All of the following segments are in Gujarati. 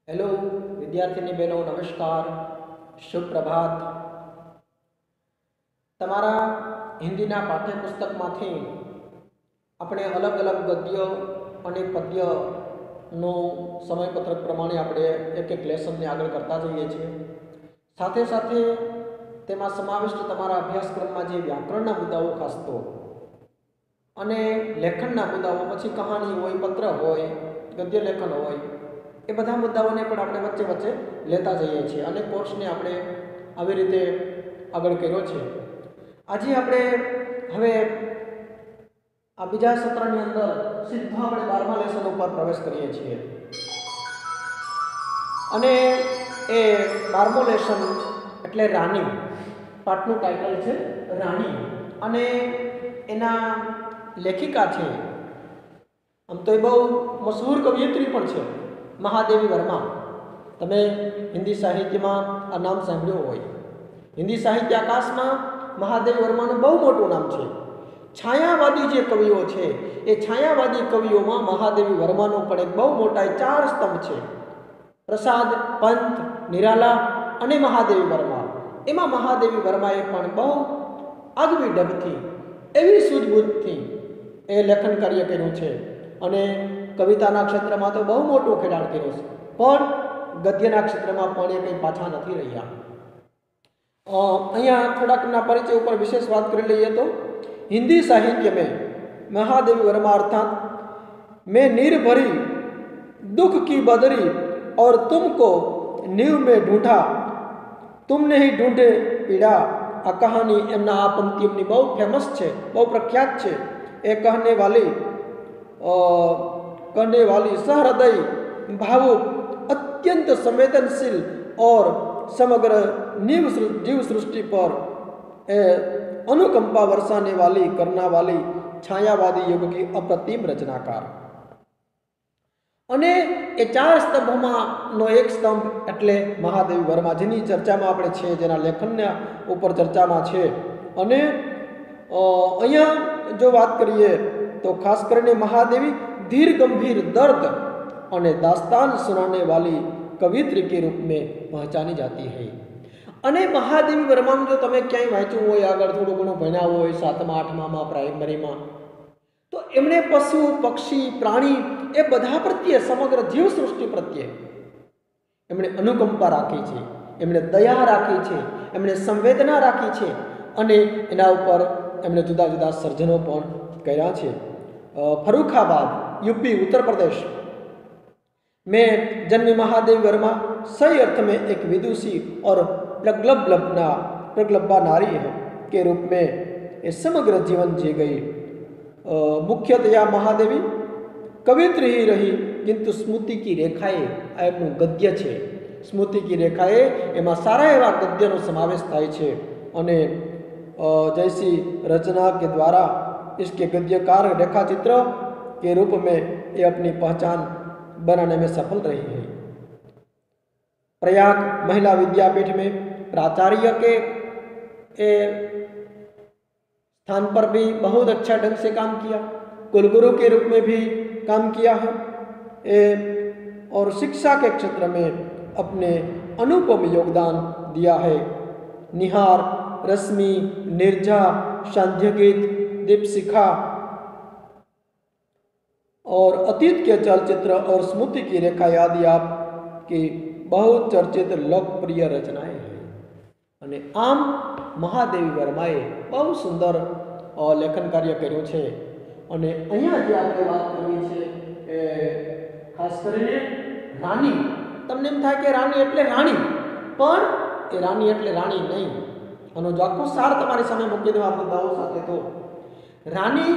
हेलो विद्यार्थिनी बहनों, नमस्कार, शुभ प्रभात। तमारा हिंदीना पाठ्यपुस्तकमांथी આપણે અલગ અલગ ગદ્ય અને પદ્યનો સમયપત્રક પ્રમાણે આપણે એક એક લેસનને આગળ કરતા જઈએ છીએ। સાથે સાથે તેમાં સમાવિષ્ટ તમારા અભ્યાસક્રમમાં જે વ્યાકરણના મુદ્દાઓ ખાસ તો અને લેખનના મુદ્દાઓ, પછી કહાની હોય, પત્ર હોય, ગદ્ય લેખન હોય, એ બધા મુદ્દાઓને પણ આપણે વચ્ચે વચ્ચે લેતા જઈએ છીએ અને કોર્સને આપણે આવી રીતે આગળ કર્યો છે। આજે આપણે હવે આ બીજા સત્રની અંદર સીધા આપણે 12મા લેસન ઉપર પ્રવેશ કરીએ છીએ અને એ 12મો લેસન એટલે રાણી, પાઠનું ટાઇટલ છે રાણી અને એના લેખિકા છે, આમ તો એ બહુ મશહૂર કવિયત્રી પણ છે, મહાદેવી વર્મા। તમે હિન્દી સાહિત્યમાં આ નામ સાંભળ્યું હોય। હિન્દી સાહિત્ય આકાશમાં મહાદેવી વર્માનું બહુ મોટું નામ છે। છાયાવાદી જે કવિઓ છે એ છાયાવાદી કવિઓમાં મહાદેવી વર્માનું પણ એક બહુ મોટા 4 સ્તંભ છે: પ્રસાદ, પંત, નિરાલા અને મહાદેવી વર્મા। એમાં મહાદેવી વર્માએ પણ બહુ આગવી ઢબથી, એવી સૂઝબૂઝથી એ લેખન કાર્ય કર્યું છે અને કવિતાના ક્ષેત્રમાં તો બહુ મોટું ખેડાણ કર્યું છે, પણ ગદ્યના ક્ષેત્રમાં પણ એ કંઈ પાછા નથી રહ્યા। અહીંયા થોડાકના પરિચય ઉપર વિશેષ વાત કરી લઈએ તો हिंदी साहित्य में महादेवी वर्मा अर्थात मैं नीर भरी दुख की बदरी और तुमको नीव में ढूंढा, तुमने ही ढूंढे पीड़ा। आ कहानी एमना आ पंक्ति एमनी बहु फेमस है, बहु प्रख्यात है। ए कहने वाली सहृदय, भावुक, अत्यंत संवेदनशील और समग्र जीव सृष्टि पर अनुकंपा वर्षाने वाली करना वाली छायावादी युग की अप्रतिम रचनाकार। અને એ 4 સ્તંભોમાંનો એક સ્તંભ એટલે મહાદેવી વર્મા, જેની ચર્ચામાં આપણે છે, જેના લેખનના ઉપર ચર્ચામાં છે। અને અહીંયા જો વાત કરીએ તો ખાસ કરીને મહાદેવી धीर गंभीर दर्द और दास्तान सुनाने वाली कवित्री के रूप में पहचानी जाती है। અને મહાદેવી વર્માનું જો તમે ક્યાંય વાંચ્યું હોય, આગળ થોડું ઘણું ભણ્યા હોય 7મા 8મામાં પ્રાઇમરીમાં, તો એમણે પશુ, પક્ષી, પ્રાણી એ બધા પ્રત્યે, સમગ્ર જીવ સૃષ્ટિ પ્રત્યે એમણે અનુકંપા રાખી છે, એમણે દયા રાખી છે, એમણે સંવેદના રાખી છે અને એના ઉપર એમણે જુદા જુદા સર્જનો પણ કર્યા છે। फर्रुखाबाद, यूपी, उत्तर प्रदेश में जन्मी महादेवी वर्मा सही अर्थ में एक विदुषी और प्रगल्भा नारी है के रूप में ये समग्र जीवन जी गई। मुख्यतया महादेवी कवित्री ही रही, किंतु स्मृति की रेखाए एमनु गद्य है, स्मृति की रेखाए एमा सारा एवा गद्यनो समावेश थाय छे अने जैसी रचना के द्वारा इसके गद्यकार रेखाचित्र के रूप में ये अपनी पहचान बनाने में सफल रही है। प्रयाग महिला विद्यापीठ में प्राचार्य के स्थान पर भी बहुत अच्छा ढंग से काम किया, कुलगुरु के रूप में भी काम किया है और शिक्षा के क्षेत्र में अपने अनुपम योगदान दिया है। निहार, रश्मि, निर्जा, सांध्यगीत, दीपशिखा और अतीत के चलचित्र और स्मृति की रेखा आदि आपकी बहुत चर्चित लोकप्रिय रचनाएं हैं। અને આમ મહાદેવી વર્માએ બહુ સુંદર લેખન કાર્ય કર્યું છે અને અહીંયા જે આપણે વાત કરવી છે એ ખાસ કરીને રાણી। તમને એમ થાય કે રાણી એટલે રાણી, પણ એ રાણી એટલે રાણી નહીં। આનો જો આખો સાર તમારી સામે મૂકી દેવા મુદ્દાઓ સાથે, તો રાણી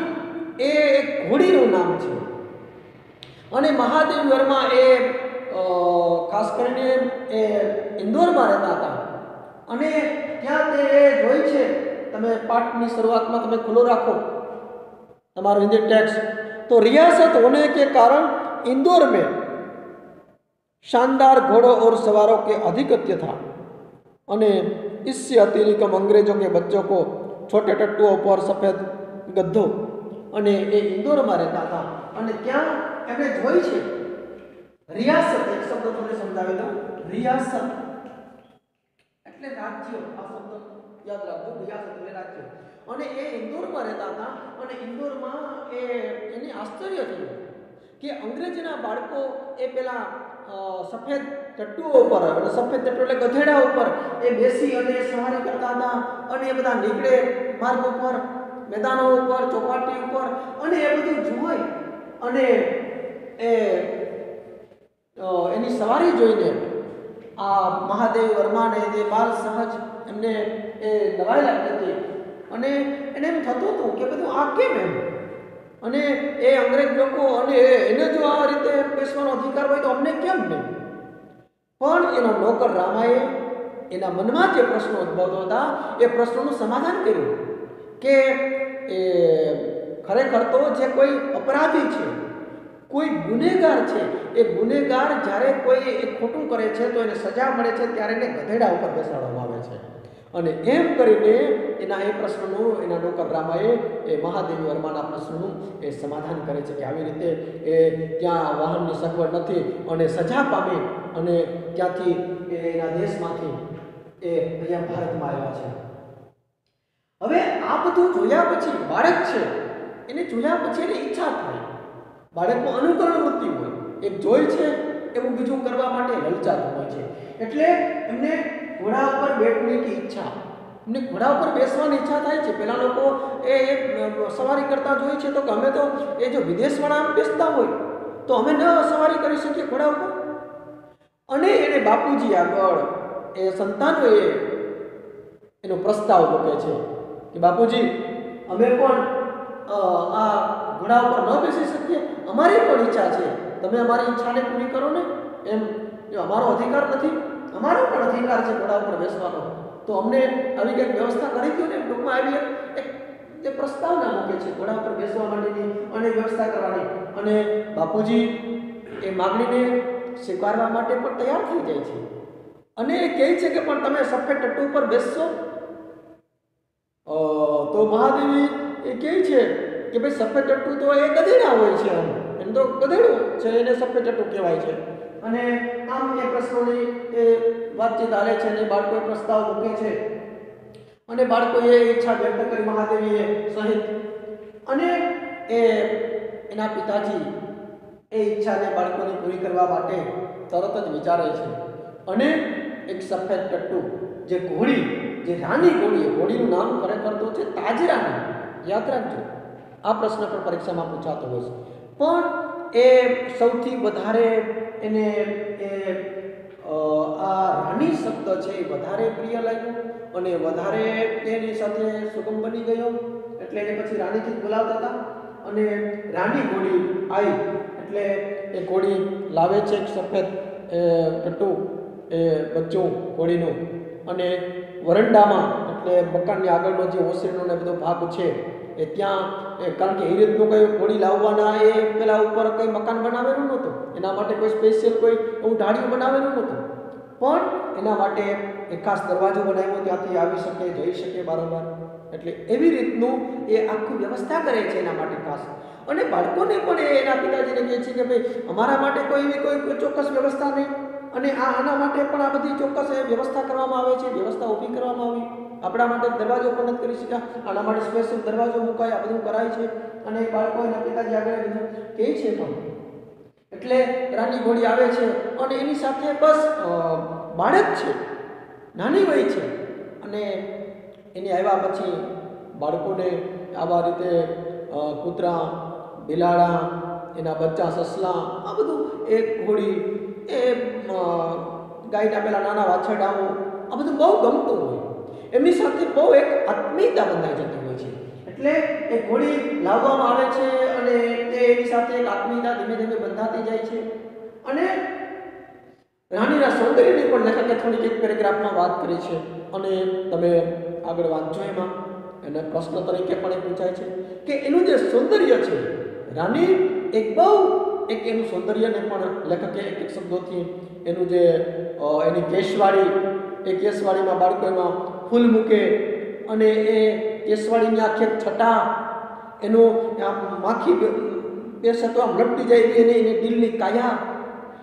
એ એક ઘોડીનું નામ છે અને મહાદેવી વર્મા એ ખાસ કરીને એ ઇન્દોરમાં રહેતા હતા અને ત્યાં તે જોઈ છે, તમે પાઠની શરૂઆતમાં તમે ખુલ્લો રાખો તમારો हिंदी टेक्स्ट, तो रियासत होने के कारण इंदौर में शानदार घोड़ों और सवारों के आधिपत्य था અને इससे अतिरिक्त अंग्रेजों के बच्चों को छोटे टट्टुओं पर सफ़ेद गद्दो અને એ ઇન્દોરમાં રહેતા હતા અને ત્યાં એમણે જોઈ છે રિયાસત એક શબ્દ તમને સમજાવી દઉં, રિયાસત એટલે રાજ્ય. આ શબ્દ યાદ રાખજો, રિયાસત એટલે રાજ્ય. અને એ ઇન્દોરમાં રહેતા હતા અને ઇન્દોરમાં એને આશ્ચર્ય થયું કે અંગ્રેજીના બાળકો એ પેલા સફેદ ટટ્ટુઓ ઉપર અને સફેદ ટટ્ટુ એટલે ગધેડા ઉપર એ બેસી અને સવારી કરતા હતા અને એ બધા નીકળે માર્ગ ઉપર, મેદાનો ઉપર, ચોપાટી ઉપર અને એ બધું જોઈ અને એની સવારી જોઈને આ મહાદેવ વર્માને જે બાલ સહજ એમને એ નવાઈ લાગતી હતી અને એને એમ થતું હતું કે બધું આ કેમ એમ. અને એ અંગ્રેજ લોકો અને એને જો આ રીતે બેસવાનો અધિકાર હોય તો અમને કેમ નહીં. પણ એનો નોકર રામાએ એના મનમાં જે પ્રશ્નો ઉદ્ભવતા હતા એ પ્રશ્નોનું સમાધાન કર્યું કે એ ખરેખર તો જે કોઈ અપરાધી છે, કોઈ ગુનેગાર છે, એ ગુનેગાર જ્યારે કોઈ એ ખોટું કરે છે તો એને સજા મળે છે ત્યારે એને ગધેડા ઉપર બેસાડવામાં આવે છે. અને એમ કરીને એના એ પ્રશ્નનું એના નોકર રામાએ એ મહાદેવી વર્માના પ્રશ્નનું એ સમાધાન કરે છે કે આવી રીતે એ ત્યાં વાહનની સગવડ નથી અને સજા પામી અને ત્યાંથી એના દેશમાંથી એ અહીંયા ભારતમાં આવ્યા છે. હવે આ બધું જોયા પછી બાળક છે એને જોયા પછી એની ઈચ્છા થાય, બાળકનું અનુકરણ વૃત્તિ હોય, એક જોઈ છે એવું બીજું કરવા માટે લલચાતું હોય છે. એટલે એમને ઘોડા ઉપર બેઠવાની ઈચ્છા, એમને ઘોડા ઉપર બેસવાની ઈચ્છા થાય છે. પેલા લોકો એ સવારી કરતા જોઈ છે તો કે અમે તો એ જો વિદેશવાળા આમ બેસતા હોય તો અમે ન સવારી કરી શકીએ ઘોડા ઉપર. અને એને બાપુજી આગળ એ સંતાનોએ એનો પ્રસ્તાવ મૂકે છે કે બાપુજી અમે પણ આ ઘોડા ઉપર ન બેસી શકીએ, અમારી પણ ઈચ્છા છે, તમે અમારી ઈચ્છાને પૂરી કરો ને. એમ જો અમારો અધિકાર નથી, અમારો પણ અધિકાર છે ઘોડા ઉપર બેસવાનો, તો અમને આવી કંઈક વ્યવસ્થા કરી દો ને. ટૂંકમાં આવી એક જે પ્રસ્તાવના મૂકે છે ઘોડા ઉપર બેસવા માટેની અને વ્યવસ્થા કરવાની. અને બાપુજી એ માગણીને સ્વીકારવા માટે પણ તૈયાર થઈ જાય છે અને એ કહે છે કે પણ તમે સફેદ ટટ્ટુ ઉપર બેસશો? તો મહાદેવી એ કહે છે કે ભાઈ સફેદ ટટ્ટુ તો એ ગધેડા હોય છે, એમ તો ગધેડું છે, એને સફેદ ટટ્ટુ કહેવાય છે. અને આમ એ પ્રશ્નોની એ વાતચીત હાલે છે અને બાળકોએ પ્રસ્તાવ મૂકે છે અને બાળકોએ ઈચ્છા વ્યક્ત કરી મહાદેવીએ સહિત. અને એના પિતાજી એ ઈચ્છાને બાળકોની પૂરી કરવા માટે તરત જ વિચારે છે અને એક સફેદ ટટ્ટુ જે ઘોડી, જે રાની ઘોડી, ઘોડીનું નામ ખરેખર તો છે તાજરાની, યાદ રાખજો, આ પ્રશ્ન પણ પરીક્ષામાં પૂછાતો હોય છે. પણ એ સૌથી વધારે એને આ રાની શબ્દ છે એ વધારે પ્રિય લાગ્યો અને વધારે એની સાથે સુગમ બની ગયો. એટલે એને પછી રાણીથી બોલાવતા હતા અને રાની ઘોડી આવી એટલે એ ઘોડી લાવે છે એક સફેદ ટટ્ટુ એ બચ્ચું ઘોડીનું અને વરંડામાં એટલે મકાનની આગળનો જે ઓસરીનો ને બધો ભાગ છે એ ત્યાં કારણ કે એ રીતનું કંઈ ઘોડી લાવવાના એ પેલા ઉપર કંઈ મકાન બનાવેલું નહોતું, એના માટે કોઈ સ્પેશિયલ કોઈ એવું ઢાળિયું બનાવેલું નહોતું, પણ એના માટે એક ખાસ દરવાજો બનાવ્યો, ત્યાંથી આવી શકે, જઈ શકે વારંવાર. એટલે એવી રીતનું એ આખું વ્યવસ્થા કરે છે એના માટે ખાસ. અને બાળકોને પણ એના પિતાજીને કહે છે કે ભાઈ અમારા માટે કોઈ એવી કોઈ ચોક્કસ વ્યવસ્થા નહીં અને આના માટે પણ આ બધી ચોક્કસ વ્યવસ્થા કરવામાં આવે છે, વ્યવસ્થા ઊભી કરવામાં આવી. આપણા માટે દરવાજો પણ નથી કરી શક્યા, આના માટે સ્પેશિયલ દરવાજો મુકાય, આ બધું કરાય છે. અને બાળકો એના પિતાજી આગળ બધું કહે છે પણ. એટલે રાની ઘોડી આવે છે અને એની સાથે બસ બાળક છે, નાની વય છે. અને એની આવ્યા પછી બાળકોને આવા રીતે કૂતરા, બિલાડા, એના બચ્ચા સસલા, આ બધું એ ઘોડી, એ ગાયના પેલા નાના વાછરડાઓ, આ બધું બહુ ગમતું હોય. એમની સાથે બહુ એક આત્મીયતા બંધાઈ જતી હોય છે. એટલે એ ઘોડી લાવવામાં આવે છે અને એની સાથે એક આત્મીયતા ધીમે ધીમે બંધાતી જાય છે. અને રાણીના સૌંદર્યની પણ લેખકે થોડીક એક પેરેગ્રાફમાં વાત કરી છે અને તમે આગળ વાંચો એમાં એને પ્રશ્ન તરીકે પણ એ પૂછાય છે કે એનું જે સૌંદર્ય છે, રાની એક બહુ એક એનું સૌંદર્યને પણ લેખકે એક એક શબ્દોથી એનું જે એની કેશવાળી, એ કેશવાળીમાં બાળકો એમાં ફૂલ મૂકે અને એ કેશવાળીની આખી છટા, એનું આમ માખી બેસે તો આમ લપટી જાય એની દિલની કાયા,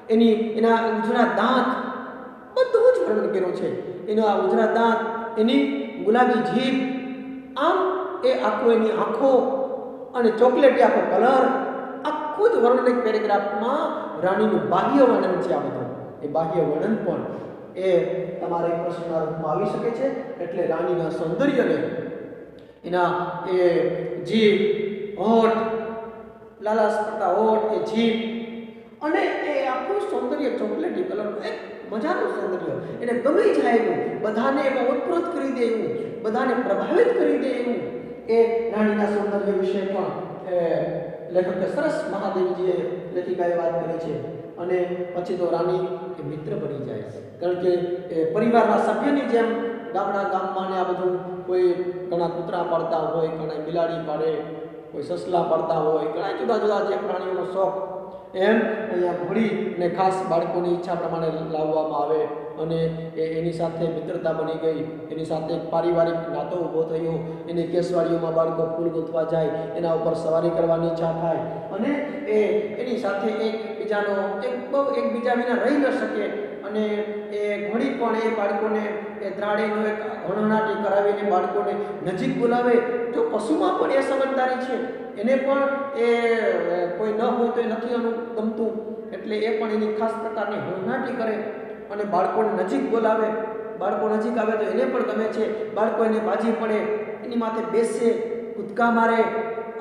એના ઉજળા દાંત, બધું જ વર્ણન કર્યું છે. એના ઉજળા દાંત, એની ગુલાબી જીભ, આમ એ આખું એની આંખો અને ચોકલેટી આખો કલર, આખું જ વર્ણન એક પેરેગ્રાફમાં રાણીનું બાહ્ય વર્ણન છે. આ બધું એ બાહ્ય વર્ણન પણ એ તમારે પ્રશ્નના રૂપમાં આવી શકે છે. એટલે રાણીના સૌંદર્યને એના એ જીભ, હોઠ, લાલા સ્પટા હોઠ, એ જીભ અને એ આખું સૌંદર્ય ચોકલેટી કલરનું એક મજાનું સૌંદર્ય, એને ગમી જાય એવું, બધાને એમાં ઓતપ્રોત કરી દે એવું, બધાને પ્રભાવિત કરી દે એવું એ રાણીના સૌંદર્ય વિશે પણ લેખકે સરસ મહાદેવજીએ લેખિકાએ વાત કરી છે. અને પછી તો રાણી એ મિત્ર બની જાય છે, કારણ કે એ પરિવારના સભ્યની જેમ ગામમાં ને આ બધું કોઈ ઘણા કૂતરા પાડતા હોય, ઘણા બિલાડી પાડે, કોઈ સસલા પાડતા હોય, ઘણા જુદા જુદા જે પ્રાણીઓનો શોખ, એમ અહીંયા ઘોડીને ખાસ બાળકોની ઈચ્છા પ્રમાણે લાવવામાં આવે અને એની સાથે મિત્રતા બની ગઈ, એની સાથે પારિવારિક નાતો ઊભો થયો. એની કેસવાડીઓમાં બાળકો ફૂલ ગૂંથવા જાય, એના ઉપર સવારી કરવાની ઈચ્છા થાય અને એની સાથે એકબીજા વિના રહી ન શકે. અને એ ઘોડી પણ એ બાળકોને એ દ્રાડીનો એક હણહણાટી કરાવીને બાળકોને નજીક બોલાવે. જો પશુમાં પણ એ સમજદારી છે, એને પણ એ કોઈ ન હોય તો એ નથી ગમતું, એટલે એ પણ એની ખાસ પ્રકારની હણહણાટી કરે અને બાળકોને નજીક બોલાવે. બાળકો નજીક આવે તો એને પણ ગમે છે, બાળકો એને બાજી પડે, એની માથે બેસે, કૂદકા મારે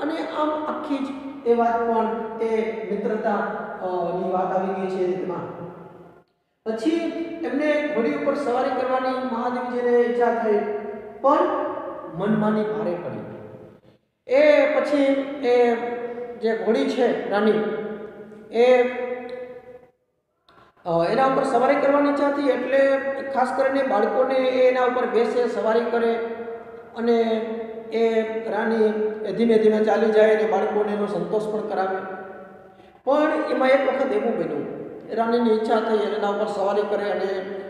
અને આમ આખી જ એ વાત પણ એ મિત્રતા ની વાત આવી ગઈ છે તેમાં. પછી એમને ઘોડી ઉપર સવારી કરવાની મહાદેવજીને ઈચ્છા થઈ, પણ મનમાની ભારે પડી. એ પછી એ જે ઘોડી છે રાની, એ એના ઉપર સવારી કરવાની ઈચ્છા થઈ, એટલે ખાસ કરીને બાળકોને એના ઉપર બેસે, સવારી કરે અને એ રાની ધીમે ધીમે ચાલી જાય અને બાળકોને એનો સંતોષ પણ કરાવે. પણ એમાં એક વખત એવું બન્યું, રાણીની ઈચ્છા થઈ અને એના ઉપર સવારી કરે અને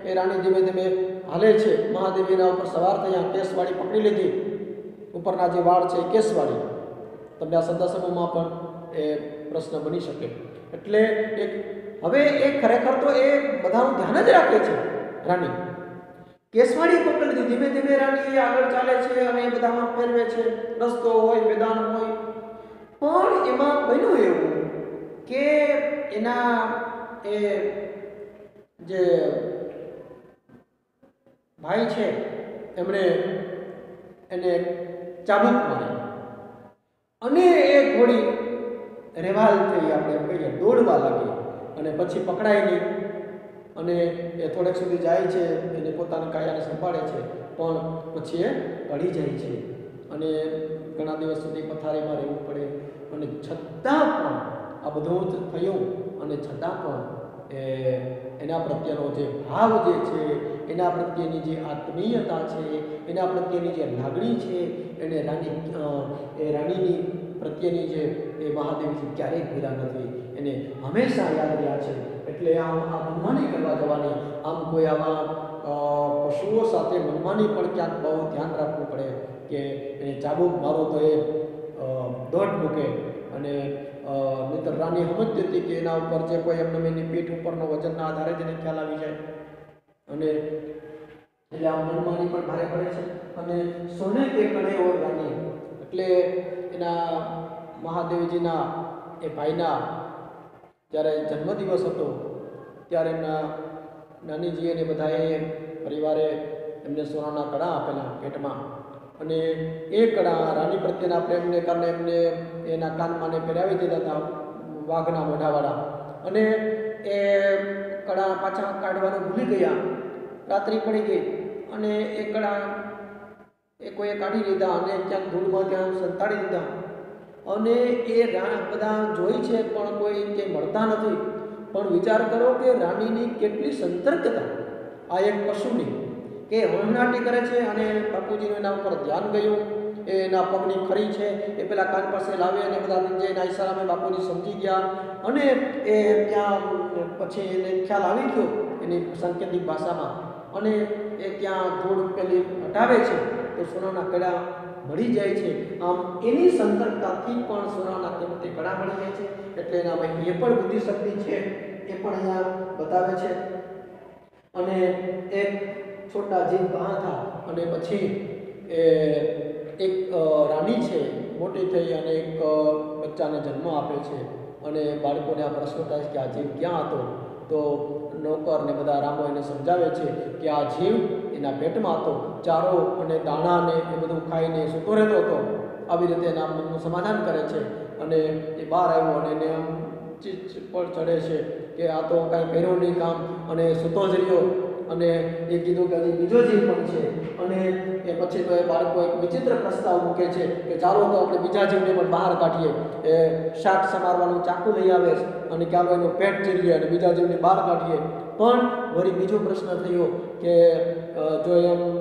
એ રાણી ધીમે ધીમે હાલે છે. મહાદેવ એના ઉપર સવાર થયા, કેસવાળી પકડી લીધી, ઉપરના જે વાળ છે એ કેસવાળી. તમને આ સંદર્ભમાં પણ એ પ્રશ્ન બની શકે. એટલે હવે એ ખરેખર તો એ બધાનું ધ્યાન જ રાખે છે રાણી. કેસવાળી પકડી લીધી, ધીમે ધીમે રાણી આગળ ચાલે છે અને એ બધામાં ફેરવે છે, રસ્તો હોય, મેદાન હોય. પણ એમાં બન્યું એવું કે એના એ જે ભાઈ છે એમણે એને ચાબુક મારી અને એ ઘોડી રેવાલ થઈ, આપણે એમ કહીએ દોડવા લાગી અને પછી પકડાય નહીં અને એ થોડેક સુધી જાય છે, એને પોતાની કાયાને સંભાળે છે, પણ પછી એ પડી જાય છે અને ઘણા દિવસ સુધી પથારીમાં રહેવું પડે. અને છતાં પણ આ બધું જ થયું અને છતાં પણ એના પ્રત્યેનો જે ભાવ જે છે, એના પ્રત્યેની જે આત્મીયતા છે, એના પ્રત્યેની જે લાગણી છે, એને રાણીની પ્રત્યેની જે એ મહાદેવજી ક્યારેય ભૂલા નથી, એને હંમેશા યાદ રહ્યા છે. એટલે આમ આ મનમાની કરવા જવાની, આમ કોઈ આવા પશુઓ સાથે મનમાની પણ ક્યાંક બહુ ધ્યાન રાખવું પડે કે એને ચાબુક મારો તો એ દોઢ મૂકે. અને નહીંતર રાણી સમજતી હતી કે એના ઉપર જે કોઈ એમને એની પીઠ ઉપરનો વજનના આધારે જ એને ખ્યાલ આવી જાય અને એટલે આ મનમાની પણ ભારે પડે છે. અને સોને તે કણે ઓર રાની, એટલે એના મહાદેવજીના એ ભાઈના જ્યારે જન્મદિવસ હતો ત્યારે એમના નાનીજી અને બધાએ પરિવારે એમને સોનાના કડા આપેલા પેટમાં. અને એ કડા રાણી પ્રત્યેના પ્રેમને કારણે એમને એના કાનમાં પહેરાવી દીધા હતા, વાઘના મોઢાવાળા. અને એ કડા પાછા કાઢવાનું ભૂલી ગયા, રાત્રિ પડી ગઈ અને એ કડા કોઈએ કાઢી લીધા અને ક્યાંક ધૂળમાં ત્યાં સંતાડી દીધા. અને એ બધા જોઈ છે પણ કોઈ કે મળતા નથી. પણ વિચાર કરો કે રાણીની કેટલી સંતર્કતા આ એક પશુની, કે હણહણાટી કરે છે અને બાપુજીનું એના ઉપર ધ્યાન ગયું. એના પગની ખરી છે એ પેલા કાન પાસે લાવે અને બધા એના ઈશારામાં બાપુજી સમજી ગયા અને એ ત્યાં પછી એને ખ્યાલ આવી ગયો એની સાંકેતિક ભાષામાં અને એ ત્યાં ધૂળ પેલી હટાવે છે તો સોનાના કડા મળી જાય છે. આમ એની સંતર્કતાથી પણ સોનાના કિંમતી કડા મળી જાય છે. એટલે એનામાં એ પણ બુદ્ધિ શક્તિ છે એ પણ અહીંયા બતાવે છે. અને એક છોટા જીવ કહાં થા અને પછી એક રાણી છે મોટી થઈ અને એક બચ્ચાને જન્મ આપે છે અને બાળકોને આ પ્રશ્ન થાય કે આ જીવ ક્યાં હતો? તો નોકર ને બધા રામો એને સમજાવે છે કે આ જીવ એના પેટમાં હતો, ચારો અને દાણાને એ બધું ખાઈને સૂતો રહેતો હતો. આવી રીતે એના મનનું સમાધાન કરે છે અને એ બહાર આવ્યો અને એને આમ ચીચ પર ચડે છે કે આ તો કાંઈ કર્યું નહીં કામ અને સૂતો જ રહ્યો. અને એ કીધું કે હજી બીજો જીવ પણ છે. અને એ પછી તો એ બાળકો એક વિચિત્ર પ્રસ્તાવ મૂકે છે કે ચાલો તો આપણે બીજા જીવને પણ બહાર કાઢીએ. એ શાક સમારવાનું ચાકુ લઈ આવે છે અને ચાલો એનું પેટ ચીરીએ અને બીજા જીવને બહાર કાઢીએ. પણ વળી બીજો પ્રશ્ન થયો કે જો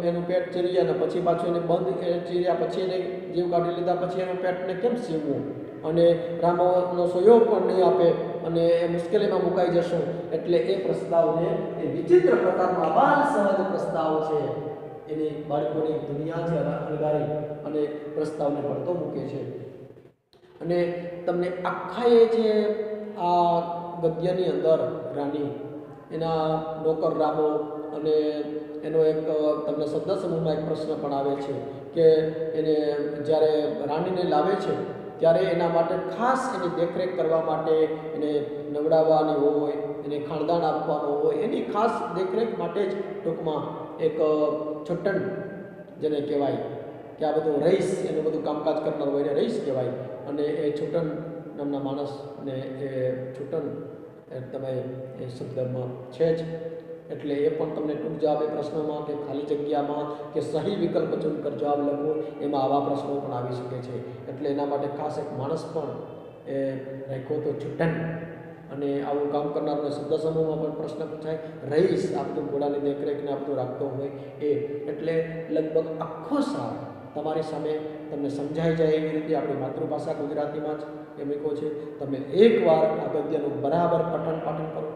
એનું પેટ ચીરીએ અને પછી પાછું એને બંધ ચીર્યા પછી એને જીવ કાઢી લીધા પછી એનું પેટને કેમ સીવવું? અને રામનો સહયોગ પણ નહીં આપે અને એ મુશ્કેલીમાં મુકાઈ જશું. એટલે એ પ્રસ્તાવને એ વિચિત્ર પ્રકારનો અબાલ સહજ પ્રસ્તાવ છે એની બાળકોની દુનિયા છે અલગારી અને પ્રસ્તાવને પડતો મૂકે છે. અને તમને આખા એ છે આ ગદ્યની અંદર રાણી એના નોકર રામો અને એનો એક તમને શબ્દ સમૂહમાં એક પ્રશ્ન પણ આવે છે કે એને જ્યારે રાણીને લાવે છે ત્યારે એના માટે ખાસ એની દેખરેખ કરવા માટે એને નવડાવવાની હોય, એને ખાણદાન આપવાનું હોય, એની ખાસ દેખરેખ માટે જ ટૂંકમાં એક છૂટણ જેને કહેવાય કે આ બધું રહીશ એનું બધું કામકાજ કરનાર હોય એને રહીશ કહેવાય. અને એ છૂટણ નામના માણસને એ છૂટણ તમે એ શબ્દમાં છે જ. એટલે એ પણ તમને ટૂંક જવાબ એ પ્રશ્નોમાં કે ખાલી જગ્યામાં કે સહી વિકલ્પ ચૂનકર જવાબ લખો એમાં આવા પ્રશ્નો પણ આવી શકે છે. એટલે એના માટે ખાસ એક માણસ પણ એ રાખ્યો તો છૂટણ. અને આવું કામ કરનારને શબ્દ સમૂહમાં પણ પ્રશ્ન પૂછાય રહીશ આ બધું ઘોડાની દેખરેખને આ બધું રાખતો હોય એ. એટલે લગભગ આખો સાર તમારી સામે તમને સમજાઈ જાય એવી રીતે આપણી માતૃભાષા ગુજરાતીમાં જ એ મૂક્યો છે. તમે એકવાર આ ગદ્યનું બરાબર પાઠન કરો,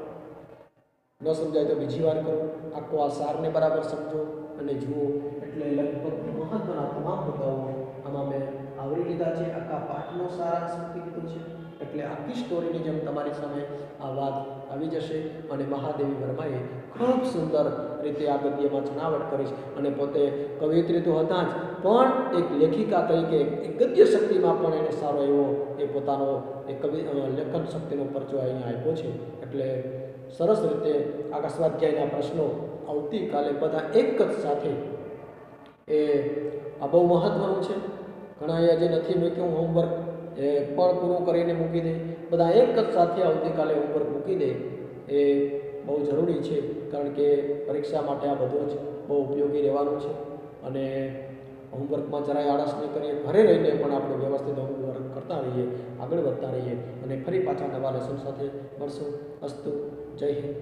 ન સમજાય તો બીજી વાર કરો, આખો આ સારને બરાબર સમજો અને જુઓ. એટલે લગભગ મહત્વના તમામ મુદ્દાઓ આમાં મેં આવરી લીધા છે. આખા પાઠનો સારાંશ મૂકી દીધો છે. એટલે આખી સ્ટોરીની જેમ તમારી સામે આ વાત આવી જશે. અને મહાદેવી વર્માએ ખૂબ સુંદર રીતે આ ગદ્યમાં જણાવટ કરી છે. અને પોતે કવિયત્રી તો હતા જ પણ એક લેખિકા તરીકે એક ગદ્ય શક્તિમાં પણ એને સારો એવો એ પોતાનો એક લેખન શક્તિનો પરચો અહીંયા આપ્યો છે. એટલે સરસ રીતે આ સ્વાધ્યાયના પ્રશ્નો આવતીકાલે બધા એક જ સાથે એ આ બહુ મહત્ત્વનું છે. ઘણા હજી નથી મૂક્યું હોમવર્ક એ પણ પૂરું કરીને મૂકી દે. બધા એક જ સાથે આવતીકાલે હોમવર્ક મૂકી દે એ બહુ જરૂરી છે. કારણ કે પરીક્ષા માટે આ બધું જ બહુ ઉપયોગી રહેવાનું છે. અને હોમવર્કમાં જરાય આળસ નહીં કરીએ, ઘરે રહીને પણ આપણે વ્યવસ્થિત હોમવર્ક કરતા રહીએ, આગળ વધતા રહીએ અને ફરી પાછા નવા લેસન સાથે મળશું. અસ્તુ. જય હિન્દ.